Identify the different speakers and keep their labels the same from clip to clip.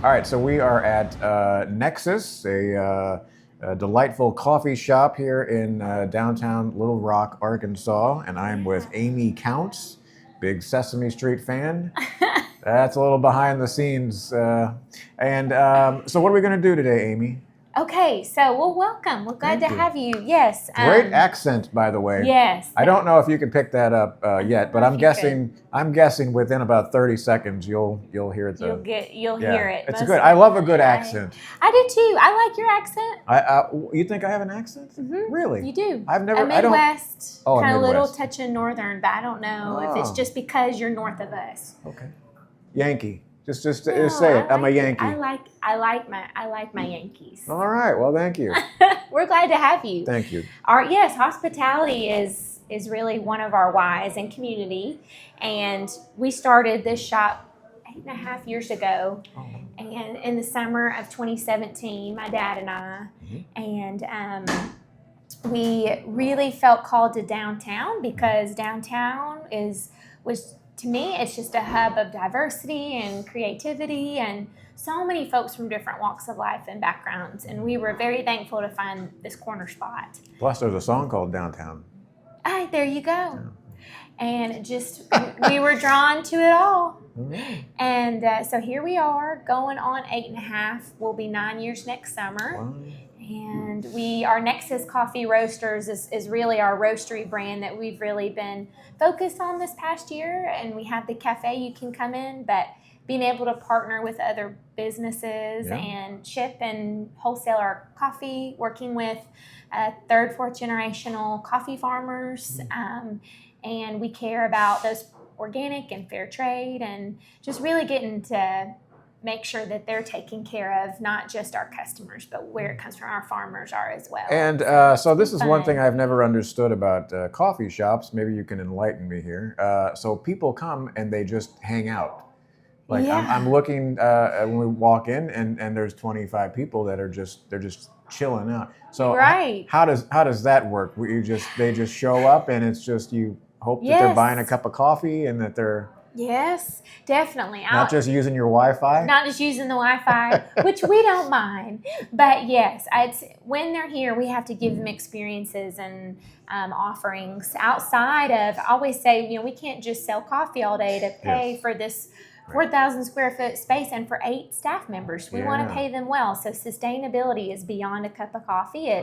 Speaker 1: All right, so we are at Nexus, a delightful coffee shop here in downtown Little Rock, Arkansas, and I'm with Amy Counce, big Sesame Street fan. That's a little behind the scenes. So what are we going to do today, Amy?
Speaker 2: Okay, so welcome. We're glad
Speaker 1: Thank
Speaker 2: to
Speaker 1: you.
Speaker 2: have you. Yes.
Speaker 1: Great accent, by the way.
Speaker 2: Yes.
Speaker 1: I don't know if you can pick that up yet, but I'm guessing within about 30 seconds you'll hear the.
Speaker 2: You'll hear it.
Speaker 1: It's good. I love a good accent.
Speaker 2: I do too. I like your accent.
Speaker 1: You think I have an accent?
Speaker 2: Mm-hmm.
Speaker 1: Really?
Speaker 2: You do.
Speaker 1: I've never.
Speaker 2: A Midwest, kind of little
Speaker 1: Midwest.
Speaker 2: touch of Northern, but I don't know if it's just because you're north of us.
Speaker 1: Okay. Yankee. Just say it. I'm a Yankee.
Speaker 2: I like my Yankees.
Speaker 1: All right. Well, thank you.
Speaker 2: We're glad to have you.
Speaker 1: Thank you.
Speaker 2: Yes, hospitality is really one of our whys in community, and we started this shop 8.5 years ago.
Speaker 1: Oh.
Speaker 2: And in the summer of 2017, my dad and I, and we really felt called to downtown because downtown was. To me, it's just a hub of diversity and creativity and so many folks from different walks of life and backgrounds. And we were very thankful to find this corner spot.
Speaker 1: Plus, there's a song called Downtown.
Speaker 2: There you go. Yeah. And we were drawn to it all.
Speaker 1: Right.
Speaker 2: And so here we are going on 8.5. We'll be 9 years next summer.
Speaker 1: Wow.
Speaker 2: And our Nexus Coffee Roasters is really our roastery brand that we've really been focused on this past year. And we have the cafe you can come in, but being able to partner with other businesses and ship and wholesale our coffee, working with third, fourth generational coffee farmers. And we care about those organic and fair trade and just really getting to make sure that they're taken care of, not just our customers, but where it comes from, our farmers are as well.
Speaker 1: And so this is one thing I've never understood about coffee shops. Maybe you can enlighten me here. So people come and they just hang out. Like I'm looking when we walk in, and there's 25 people that are just chilling out. So how does that work? They just show up, and it's just you hope that they're buying a cup of coffee and that they're.
Speaker 2: Yes, definitely.
Speaker 1: Not just using your Wi-Fi?
Speaker 2: Not just using the Wi-Fi, which we don't mind. But yes, when they're here, we have to give them experiences and offerings outside of, I always say, we can't just sell coffee all day to pay for this 4,000 square foot space and for 8 staff members. We want to pay them well. So sustainability is beyond a cup of coffee.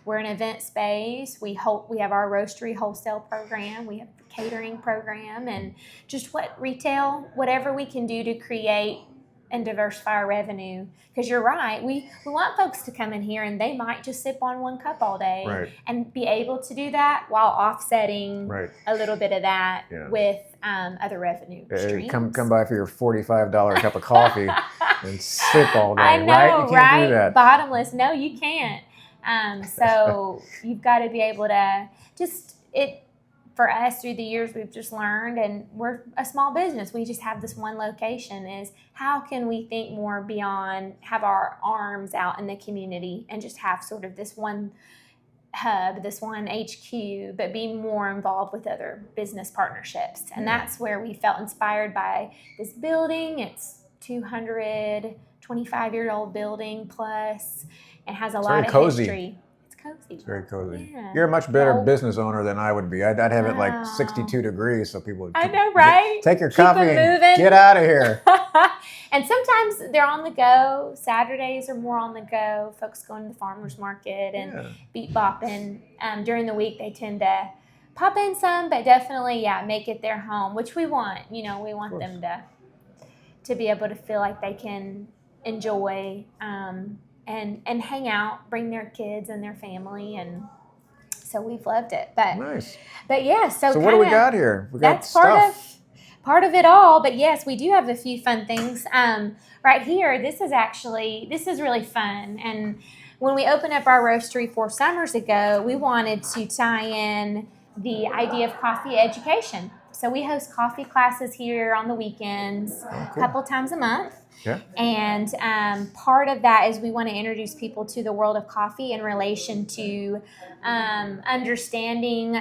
Speaker 2: We're an event space. We have our roastery wholesale program. We have a catering program and just whatever we can do to create and diversify our revenue. Because you're right, we want folks to come in here and they might just sip on one cup all day and be able to do that while offsetting a little bit of that with other revenue streams.
Speaker 1: Come by for your $45 cup of coffee and sip all day.
Speaker 2: I know,
Speaker 1: right? You can't do that.
Speaker 2: Bottomless. No, you can't. So you've got to be able to for us through the years we've just learned, and we're a small business, we just have this one location, is how can we think more beyond, have our arms out in the community and just have sort of this one hub, this one HQ, but be more involved with other business partnerships. And that's where we felt inspired by this building. It's 225-year-old building plus, and has a lot of history. Cozy.
Speaker 1: It's very cozy. Yeah. You're a much better business owner than I would be. I'd have it like 62 degrees so people would
Speaker 2: I know, right?
Speaker 1: Take your coffee and get out of here.
Speaker 2: And sometimes they're on the go. Saturdays are more on the go. Folks going to the farmer's market and beat bopping. During the week they tend to pop in some, but definitely, make it their home, which we want. We want them to be able to feel like they can enjoy and hang out, bring their kids and their family, and so we've loved it. But
Speaker 1: nice.
Speaker 2: But
Speaker 1: so what do we got here? We got
Speaker 2: that's part of it all. But yes, we do have a few fun things. Right here, this is really fun. And when we opened up our roastery 4 summers ago, we wanted to tie in the idea of coffee education. So we host coffee classes here on the weekends, a couple times a month.
Speaker 1: Yeah.
Speaker 2: And part of that is we want to introduce people to the world of coffee in relation to understanding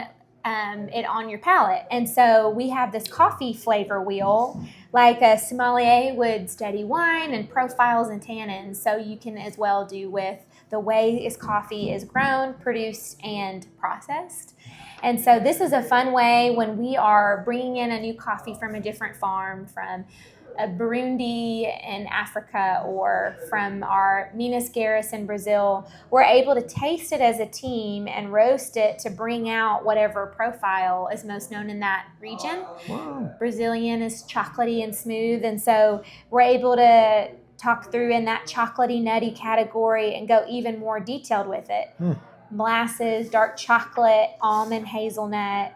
Speaker 2: it on your palate. And so we have this coffee flavor wheel like a sommelier would study wine and profiles and tannins. So you can as well do with the way its coffee is grown, produced, and processed. And so this is a fun way when we are bringing in a new coffee from a different farm, from Burundi in Africa or from our Minas Gerais in Brazil. We're able to taste it as a team and roast it to bring out whatever profile is most known in that region.
Speaker 1: Wow.
Speaker 2: Brazilian is chocolatey and smooth, and so we're able to talk through in that chocolatey, nutty category and go even more detailed with it. Molasses, dark chocolate, almond, hazelnut.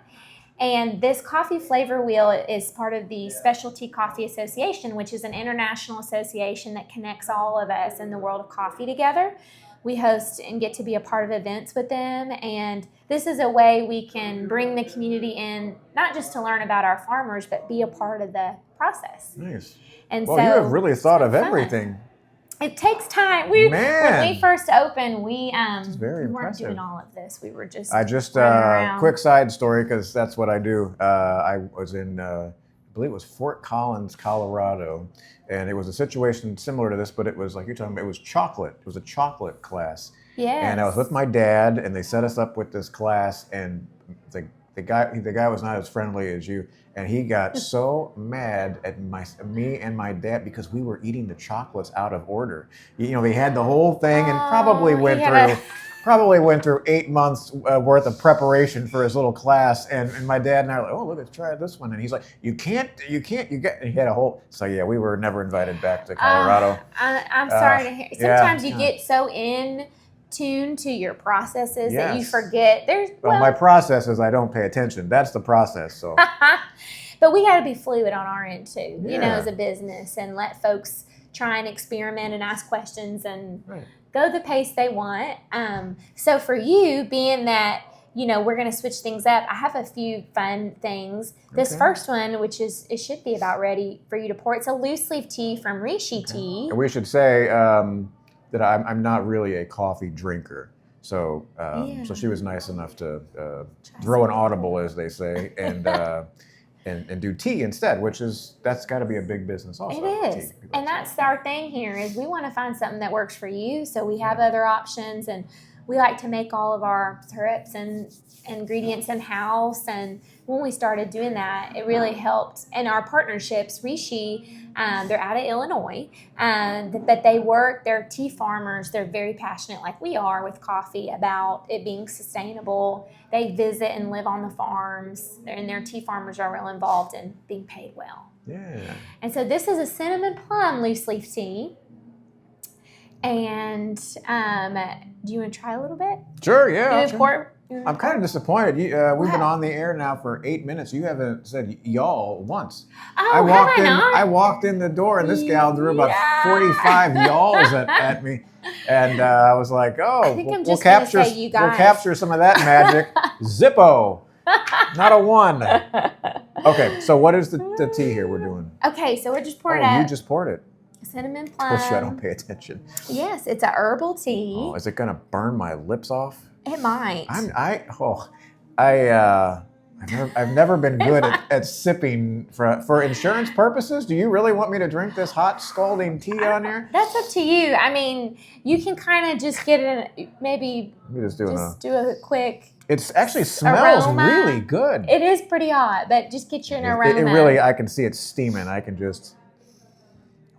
Speaker 2: And this coffee flavor wheel is part of the Specialty Coffee Association, which is an international association that connects all of us in the world of coffee together. We host and get to be a part of events with them. And this is a way we can bring the community in, not just to learn about our farmers, but be a part of the process.
Speaker 1: Nice.
Speaker 2: And
Speaker 1: Well,
Speaker 2: so
Speaker 1: you have really thought of
Speaker 2: fun.
Speaker 1: everything.
Speaker 2: It takes time. When we first opened, we weren't
Speaker 1: impressive.
Speaker 2: doing all of this. We were just
Speaker 1: I just
Speaker 2: running around.
Speaker 1: quick side story, because that's what I do. I was in, I believe it was Fort Collins, Colorado, and it was a situation similar to this, but it was like you're talking about. It was chocolate. It was a chocolate class.
Speaker 2: Yes.
Speaker 1: And I was with my dad, and they set us up with this class, and the guy was not as friendly as you. And he got so mad at me and my dad because we were eating the chocolates out of order. You know, they had the whole thing and probably went through 8 months worth of preparation for his little class. And my dad and I were like, oh, look, let's try this one. And he's like, you can't. And he had a whole. So yeah, we were never invited back to Colorado.
Speaker 2: I'm sorry to hear. Sometimes you get so in tune to your processes that you forget.
Speaker 1: Well, my process is I don't pay attention. That's the process. So.
Speaker 2: But we got to be fluid on our end too, you know, as a business, and let folks try and experiment and ask questions and go the pace they want. So for you, being that, you know, we're going to switch things up, I have a few fun things. This first one, which is, it should be about ready for you to pour. It's a loose leaf tea from Rishi Tea.
Speaker 1: And we should say that I'm not really a coffee drinker. So so she was nice enough to throw an audible, as they say, and do tea instead, that's got to be a big business also.
Speaker 2: It is. And that's our thing here, is we want to find something that works for you. So we have other options, and we like to make all of our syrups and ingredients in-house. And when we started doing that, it really helped. And our partnerships, Rishi, they're out of Illinois, but they're tea farmers. They're very passionate, like we are with coffee, about it being sustainable. They visit and live on the farms, and their tea farmers are real involved in being paid well.
Speaker 1: Yeah.
Speaker 2: And so this is a cinnamon plum loose leaf tea. And do you want to try a little bit?
Speaker 1: Sure, yeah.
Speaker 2: I'm
Speaker 1: kind of disappointed. We've been on the air now for 8 minutes. You haven't said y'all once.
Speaker 2: Oh,
Speaker 1: I walked in the door, and this gal threw about 45 y'alls at me. And I was like, oh, we'll capture some of that magic. Zippo. Not a one. Okay, so what is the tea here we're doing?
Speaker 2: Okay, so we're just pouring it.
Speaker 1: You just poured it.
Speaker 2: Cinnamon plum.
Speaker 1: I don't pay attention.
Speaker 2: Yes, it's a herbal tea.
Speaker 1: Oh, is it gonna burn my lips off?
Speaker 2: It might.
Speaker 1: I've never been good at sipping for insurance purposes. Do you really want me to drink this hot scalding tea on here?
Speaker 2: That's up to you. I mean, you can kind of just get it. Maybe do a quick.
Speaker 1: It actually smells
Speaker 2: aroma.
Speaker 1: Really good.
Speaker 2: It is pretty hot, but just get you an aroma.
Speaker 1: I can see it steaming. I can just.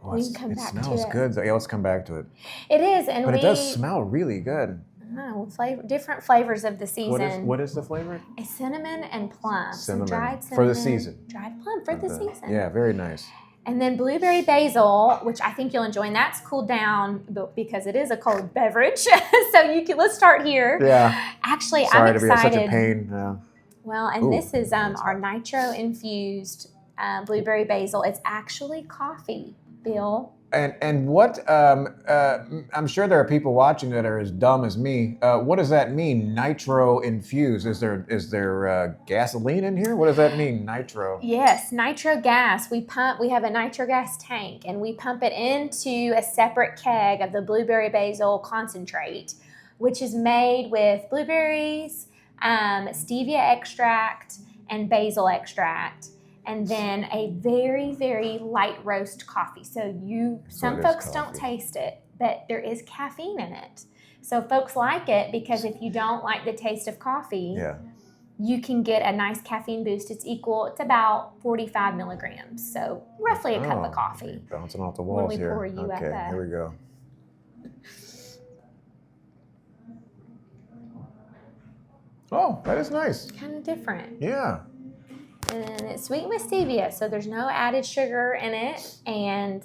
Speaker 2: We can come back to it.
Speaker 1: It smells good. Yeah, let's come back to it.
Speaker 2: It is,
Speaker 1: but it does smell really good.
Speaker 2: Different flavors of the season.
Speaker 1: What is the flavor?
Speaker 2: It's cinnamon and plum.
Speaker 1: Cinnamon.
Speaker 2: Dried cinnamon.
Speaker 1: For the season.
Speaker 2: Dried plum for the season.
Speaker 1: Yeah, very nice.
Speaker 2: And then blueberry basil, which I think you'll enjoy, and that's cooled down because it is a cold beverage. So let's start here.
Speaker 1: Yeah.
Speaker 2: Actually,
Speaker 1: Sorry
Speaker 2: I'm excited.
Speaker 1: to be such a pain. Yeah.
Speaker 2: Well, and this is our nitro-infused blueberry basil. It's actually coffee, Bill.
Speaker 1: And what, I'm sure there are people watching that are as dumb as me. What does that mean, nitro infused? Is there gasoline in here? What does that mean, nitro?
Speaker 2: Yes, nitro gas. We have a nitro gas tank, and we pump it into a separate keg of the blueberry basil concentrate, which is made with blueberries, stevia extract, and basil extract. and then a very, very light roast coffee. So some folks don't taste it, but there is caffeine in it. So folks like it because if you don't like the taste of coffee, you can get a nice caffeine boost. It's about 45 milligrams, so roughly a cup of coffee.
Speaker 1: Bouncing off the walls here.
Speaker 2: Pour you
Speaker 1: okay, here we go. Oh, that is nice.
Speaker 2: Kind of different.
Speaker 1: Yeah.
Speaker 2: And it's sweetened with stevia, so there's no added sugar in it, and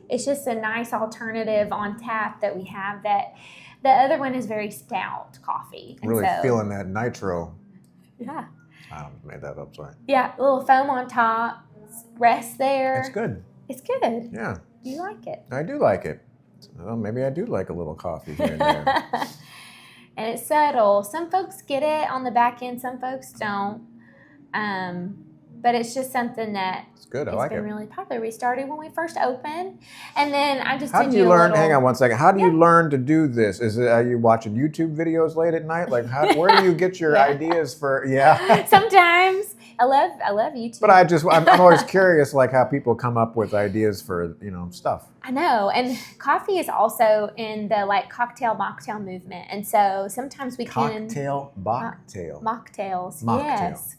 Speaker 2: it's just a nice alternative on tap that we have. That the other one is very stout coffee. And
Speaker 1: really feeling that nitro.
Speaker 2: Yeah.
Speaker 1: I made that up, sorry.
Speaker 2: Yeah, a little foam on top, rest there.
Speaker 1: It's good.
Speaker 2: It's good.
Speaker 1: Yeah.
Speaker 2: You like it?
Speaker 1: I do like it. Well, maybe I do like a little coffee here and there.
Speaker 2: And it's subtle. Some folks get it on the back end, some folks don't. But it's just something that
Speaker 1: it's good. I like it.
Speaker 2: It's been really popular. We started when we first opened, and then I just
Speaker 1: How do you learn? Hang on one second. How do you learn to do this? Are you watching YouTube videos late at night? Like, where do you get your ideas for? Yeah.
Speaker 2: Sometimes I love YouTube.
Speaker 1: But I'm always curious, like how people come up with ideas for stuff.
Speaker 2: I know, and coffee is also in the cocktail mocktail movement, and so sometimes we can mocktails. Yes.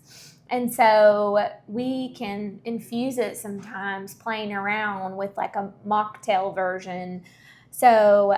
Speaker 2: And so we can infuse it sometimes playing around with like a mocktail version. So,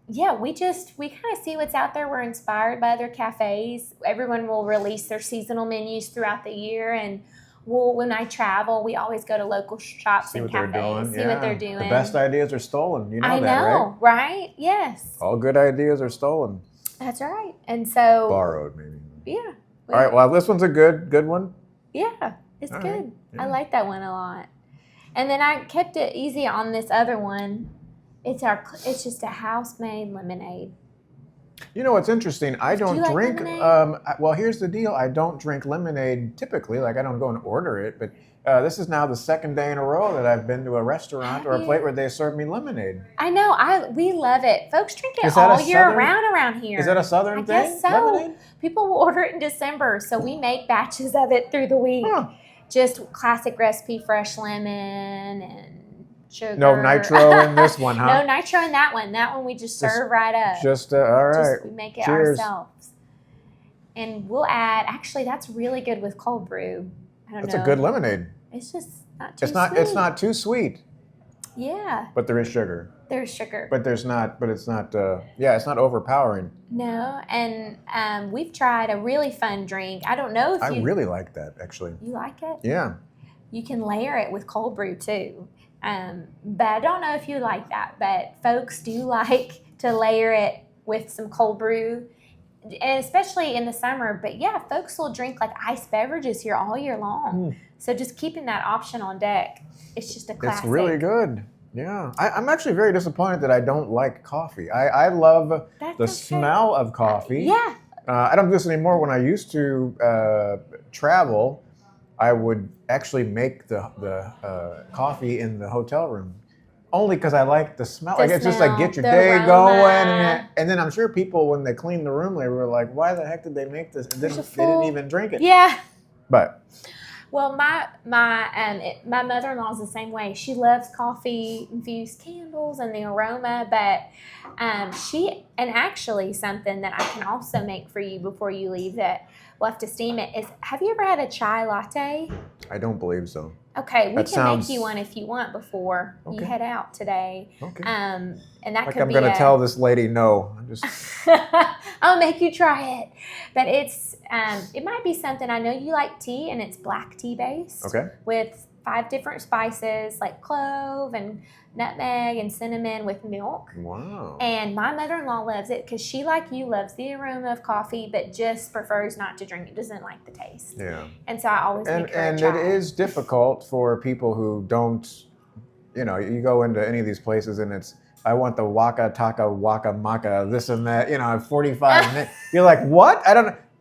Speaker 2: we kind of see what's out there. We're inspired by other cafes. Everyone will release their seasonal menus throughout the year. And when I travel, we always go to local shops and cafes, see what they're doing. The
Speaker 1: best ideas are stolen. You know
Speaker 2: I
Speaker 1: that,
Speaker 2: know, right? Yes.
Speaker 1: All good ideas are stolen.
Speaker 2: That's right. And so.
Speaker 1: Borrowed, maybe.
Speaker 2: Yeah.
Speaker 1: All right, well, this one's a good one.
Speaker 2: Yeah, it's
Speaker 1: all
Speaker 2: good.
Speaker 1: Right. Yeah.
Speaker 2: I like that one a lot. And then I kept it easy on this other one. It's just a house-made lemonade.
Speaker 1: You know what's interesting? I don't drink. Well, here's the deal. I don't drink lemonade typically. Like I don't go and order it, but this is now the second day in a row that I've been to a restaurant or a place where they serve me lemonade.
Speaker 2: I know. We love it. Folks drink it all year round around here.
Speaker 1: Is that a southern thing?
Speaker 2: I guess so.
Speaker 1: Lemonade?
Speaker 2: People will order it in December, so we make batches of it through the week. Huh. Just classic recipe, fresh lemon and sugar.
Speaker 1: No nitro in this one, huh?
Speaker 2: No nitro in that one. That one we just serve right up.
Speaker 1: All right.
Speaker 2: We make it ourselves. And we'll add, actually, that's really good with cold brew.
Speaker 1: That's a good lemonade.
Speaker 2: It's just not too sweet.
Speaker 1: It's not too sweet.
Speaker 2: Yeah.
Speaker 1: But there is sugar.
Speaker 2: There's sugar.
Speaker 1: But it's not it's not overpowering.
Speaker 2: No, and we've tried a really fun drink. I don't know if
Speaker 1: I really like that, actually.
Speaker 2: You like it?
Speaker 1: Yeah.
Speaker 2: You can layer it with cold brew, too. But I don't know if you like that, but folks do like to layer it with some cold brew, and especially in the summer. But yeah, folks will drink like iced beverages here all year long. So just keeping that option on deck, it's just a classic.
Speaker 1: It's really good. Yeah. I'm actually very disappointed that I don't like coffee. I love the smell of coffee.
Speaker 2: Yeah.
Speaker 1: I don't do this anymore. When I used to travel, I would actually make the coffee in the hotel room. Only because I like the smell. It's just like get your day
Speaker 2: aroma.
Speaker 1: going. And then I'm sure people, when they cleaned the room, they were like, why the heck did they make this? They didn't even drink it.
Speaker 2: Yeah.
Speaker 1: But.
Speaker 2: Well, my mother-in-law's the same way. She loves coffee-infused candles and the aroma, but actually something that I can also make for you before you leave that we'll have to steam it is, have you ever had a chai latte?
Speaker 1: I don't believe so.
Speaker 2: Okay, we can make you one if you want before you head out today.
Speaker 1: Okay.
Speaker 2: And that could be
Speaker 1: I'm going to tell this lady no.
Speaker 2: I'll make you try it. But it might be something. I know you like tea, and it's black tea based.
Speaker 1: Okay.
Speaker 2: With 5 different spices like clove and nutmeg and cinnamon with milk.
Speaker 1: Wow.
Speaker 2: And my mother-in-law loves it because she, like you, loves the aroma of coffee, but just prefers not to drink it. Doesn't like the taste.
Speaker 1: Yeah.
Speaker 2: And so I always make her
Speaker 1: And
Speaker 2: try.
Speaker 1: it is difficult for people who don't, you go into any of these places and it's, I want the waka taka waka maka, this and that, 45 minutes. You're like, what?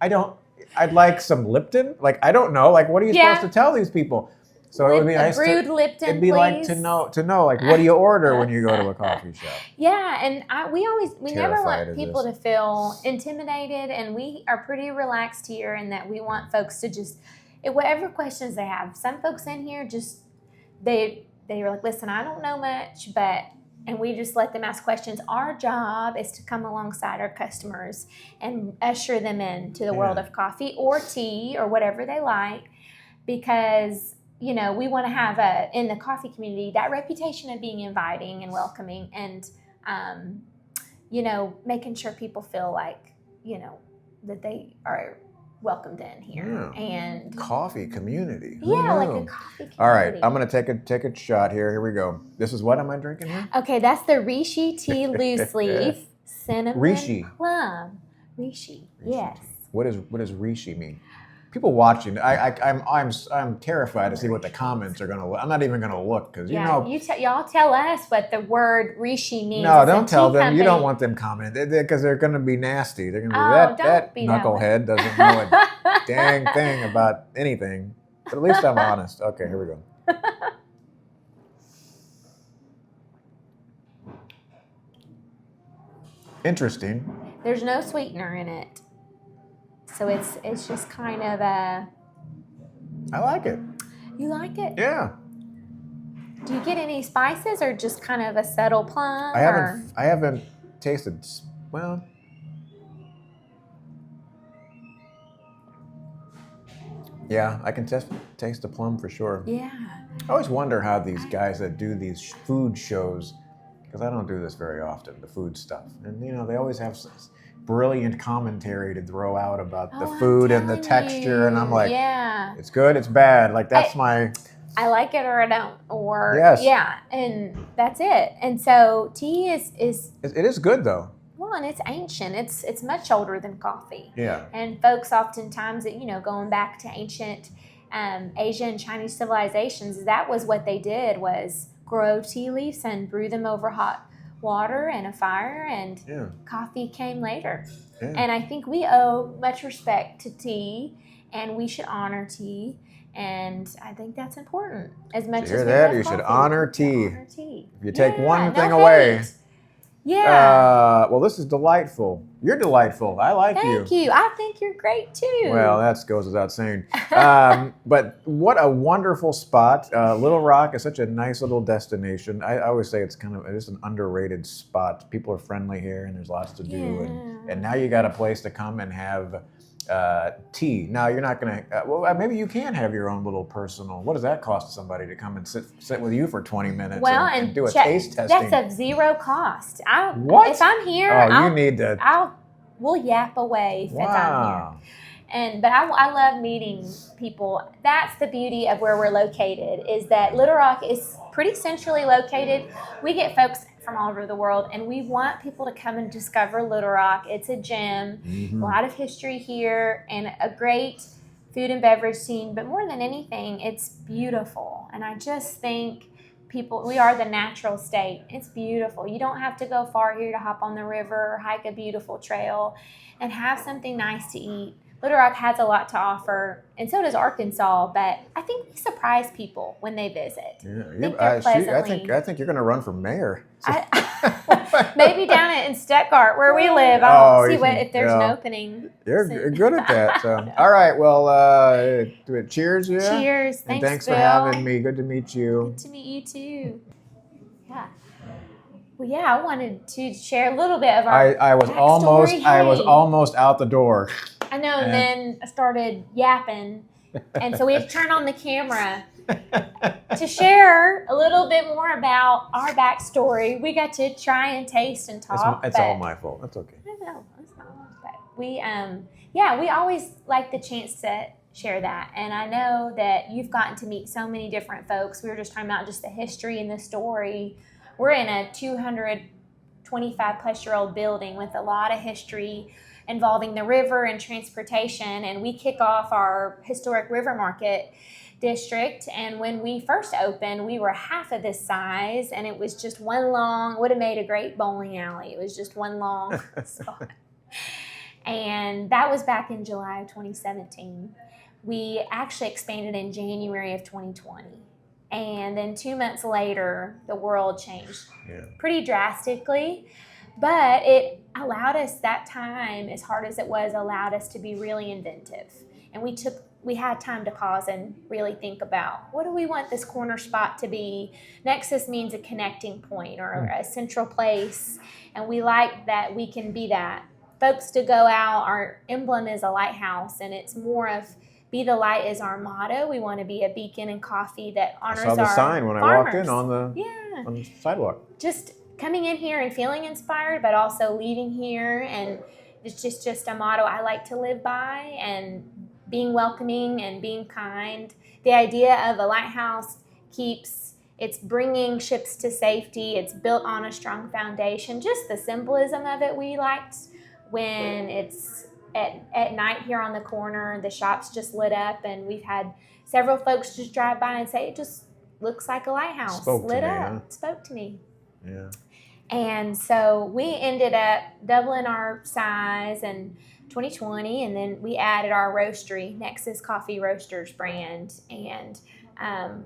Speaker 1: I'd like some Lipton. Like, I don't know. Like, what are you supposed to tell these people? So it would be nice
Speaker 2: brewed Lipton,
Speaker 1: it'd be
Speaker 2: please.
Speaker 1: Like to know like what do you order when you go to a coffee shop?
Speaker 2: Yeah, and we never want people
Speaker 1: this.
Speaker 2: to feel intimidated, and we are pretty relaxed here in that we want folks to just whatever questions they have. Some folks in here just they were like, listen, I don't know much, and we just let them ask questions. Our job is to come alongside our customers and usher them into the world of coffee or tea or whatever they like, because we want to have in the coffee community that reputation of being inviting and welcoming, and making sure people feel like that they are welcomed in here. And
Speaker 1: coffee community.
Speaker 2: Like a coffee community.
Speaker 1: All right, I'm gonna take a shot here. Here we go. This is what am I drinking here?
Speaker 2: Okay, that's the Rishi tea loose leaf cinnamon plum. Rishi. Yes.
Speaker 1: What does Rishi mean? People watching, I'm terrified to see what the comments are gonna look. I'm not even gonna look because
Speaker 2: y'all tell us what the word Rishi means.
Speaker 1: No, don't tell them. Company. You don't want them commenting because they're gonna be nasty. They're gonna be that knucklehead doesn't know a dang thing about anything. But at least I'm honest. Okay, here we go. Interesting.
Speaker 2: There's no sweetener in it. So it's just kind of a...
Speaker 1: I like it.
Speaker 2: You like it?
Speaker 1: Yeah.
Speaker 2: Do you get any spices or just kind of a subtle plum?
Speaker 1: I haven't tasted, well... Yeah, I can taste the plum for sure.
Speaker 2: Yeah.
Speaker 1: I always wonder how these guys that do these food shows, because I don't do this very often, the food stuff. And, they always have brilliant commentary to throw out about the food and the texture, and I'm like, it's good, it's bad. Like
Speaker 2: I like it or I don't, or and that's it. And so tea is
Speaker 1: it is good though.
Speaker 2: Well, and it's ancient. It's much older than coffee.
Speaker 1: Yeah.
Speaker 2: And folks oftentimes, going back to ancient Asian and Chinese civilizations, that was what they did, was grow tea leaves and brew them over hot water and a fire, and coffee came later. Yeah. And I think we owe much respect to tea, and we should honor tea, and I think that's important. As much as we love
Speaker 1: you
Speaker 2: coffee,
Speaker 1: should honor tea. If you take one thing
Speaker 2: no
Speaker 1: away.
Speaker 2: Hate. Yeah.
Speaker 1: Well, this is delightful. You're delightful. I like you.
Speaker 2: Thank you. I think you're great too.
Speaker 1: Well, that goes without saying. But what a wonderful spot. Little Rock is such a nice little destination. I always say it's just an underrated spot. People are friendly here, and there's lots to do. And now you got a place to come and have tea. Now you're not going to, maybe you can have your own little personal, what does that cost somebody to come and sit with you for 20 minutes and do a taste testing?
Speaker 2: That's of zero cost.
Speaker 1: What?
Speaker 2: If I'm here,
Speaker 1: you need to.
Speaker 2: We'll yap away if I'm here. But I love meeting people. That's the beauty of where we're located, is that Little Rock is pretty centrally located. We get folks from all over the world, and we want people to come and discover Little Rock. It's a gem, a lot of history here, and a great food and beverage scene. But more than anything, it's beautiful. And I just think we are the natural state. It's beautiful. You don't have to go far here to hop on the river or hike a beautiful trail and have something nice to eat. Little Rock has a lot to offer, and so does Arkansas, but I think we surprise people when they visit.
Speaker 1: I think you're going to run for mayor.
Speaker 2: Maybe down in Stuttgart, where we live. I'll see if there's an opening.
Speaker 1: You're good at that. So. All right, well, cheers, yeah?
Speaker 2: Cheers.
Speaker 1: And thanks
Speaker 2: Bill.
Speaker 1: for having me. Good to meet you.
Speaker 2: Good to meet you, too. Yeah. Well, yeah, I wanted to share a little bit of our
Speaker 1: I was almost out the door.
Speaker 2: I know, and then I started yapping, and so we had to turn on the camera to share a little bit more about our backstory. We got to try and taste and talk.
Speaker 1: It's all my fault. That's okay.
Speaker 2: No, it's not. But we always like the chance to share that, and I know that you've gotten to meet so many different folks. We were just talking about just the history and the story. We're in a 225 plus year old building with a lot of history involving the river and transportation, and we kick off our historic river market district. And when we first opened, we were half of this size, and it was just would have made a great bowling alley. It was just one long spot. And that was back in July of 2017. We actually expanded in January of 2020. And then 2 months later, the world changed pretty drastically. But it allowed us, that time, as hard as it was, allowed us to be really inventive. And we took we had time to pause and really think about, what do we want this corner spot to be? Nexus means a connecting point or a central place, and we like that we can be that. Folks to go out, our emblem is a lighthouse, and it's more of be the light is our motto. We want to be a beacon in coffee that honors our
Speaker 1: I saw the sign when
Speaker 2: farmers.
Speaker 1: I walked in on the sidewalk.
Speaker 2: Just coming in here and feeling inspired, but also leaving here, and it's just a motto I like to live by, and being welcoming and being kind. The idea of a lighthouse it's bringing ships to safety. It's built on a strong foundation. Just the symbolism of it we liked. When it's at night here on the corner, the shop's just lit up, and we've had several folks just drive by and say, it just looks like a lighthouse lit up. Huh? Spoke to me.
Speaker 1: Yeah.
Speaker 2: And so we ended up doubling our size in 2020, and then we added our roastery, Nexus Coffee Roasters brand, and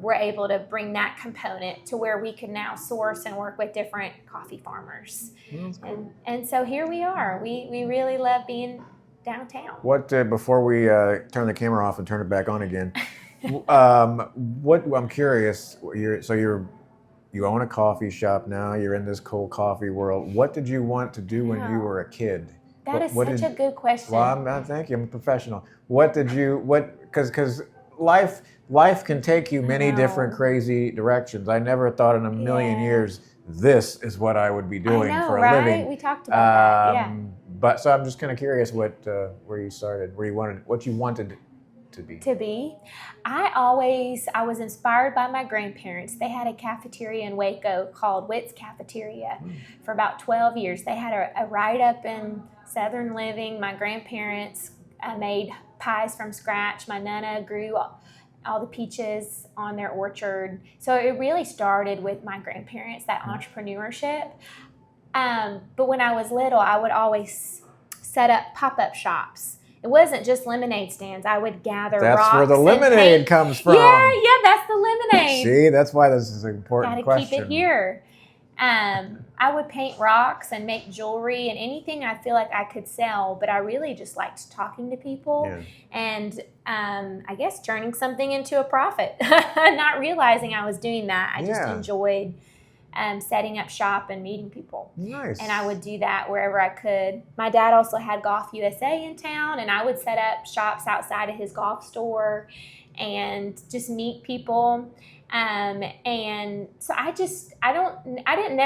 Speaker 2: we're able to bring that component to where we can now source and work with different coffee farmers.
Speaker 1: Cool.
Speaker 2: And so here we are. We really love being downtown.
Speaker 1: What before we turn the camera off and turn it back on again? What I'm curious. You own a coffee shop now. You're in this cold coffee world. What did you want to do when you were a kid?
Speaker 2: That is such a good question.
Speaker 1: Well, thank you. I'm a professional. Because life can take you many different crazy directions. I never thought in a million years this is what I would be doing for a living.
Speaker 2: We talked about that. Yeah.
Speaker 1: But so I'm just kind of curious where you started, what you wanted to be.
Speaker 2: I was inspired by my grandparents. They had a cafeteria in Waco called Witt's Cafeteria for about 12 years. They had a write-up in Southern Living. My grandparents made pies from scratch. My Nana grew all the peaches on their orchard. So it really started with my grandparents, that entrepreneurship. But when I was little, I would always set up pop-up shops. It wasn't just lemonade stands. I would gather rocks.
Speaker 1: That's where the lemonade comes from.
Speaker 2: Yeah, that's the lemonade.
Speaker 1: See, that's why this is an important question.
Speaker 2: Gotta keep it here. I would paint rocks and make jewelry and anything I feel like I could sell, but I really just liked talking to people and I guess turning something into a profit. Not realizing I was doing that. I just enjoyed setting up shop and meeting people.
Speaker 1: Nice.
Speaker 2: And I would do that wherever I could. My dad also had Golf USA in town, and I would set up shops outside of his golf store and just meet people. And so I didn't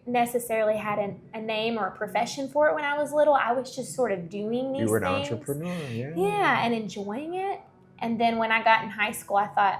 Speaker 2: necessarily had a name or a profession for it when I was little. I was just sort of doing these things.
Speaker 1: You were an entrepreneur, yeah.
Speaker 2: Yeah, and enjoying it. And then when I got in high school, I thought,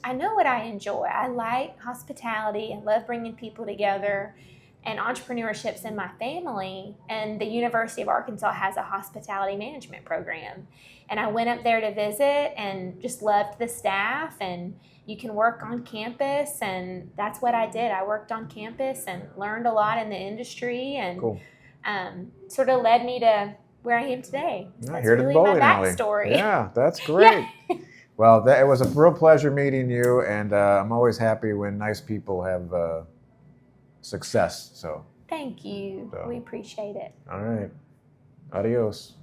Speaker 2: I know what I enjoy. I like hospitality and love bringing people together, and entrepreneurship's in my family. And the University of Arkansas has a hospitality management program. And I went up there to visit and just loved the staff, and you can work on campus, and that's what I did. I worked on campus and learned a lot in the industry, and sort of led me to where I am today. That's really my backstory.
Speaker 1: Yeah, that's great. Yeah. Well, it was a real pleasure meeting you, and I'm always happy when nice people have success. So
Speaker 2: thank you. We appreciate it.
Speaker 1: All right. Adios.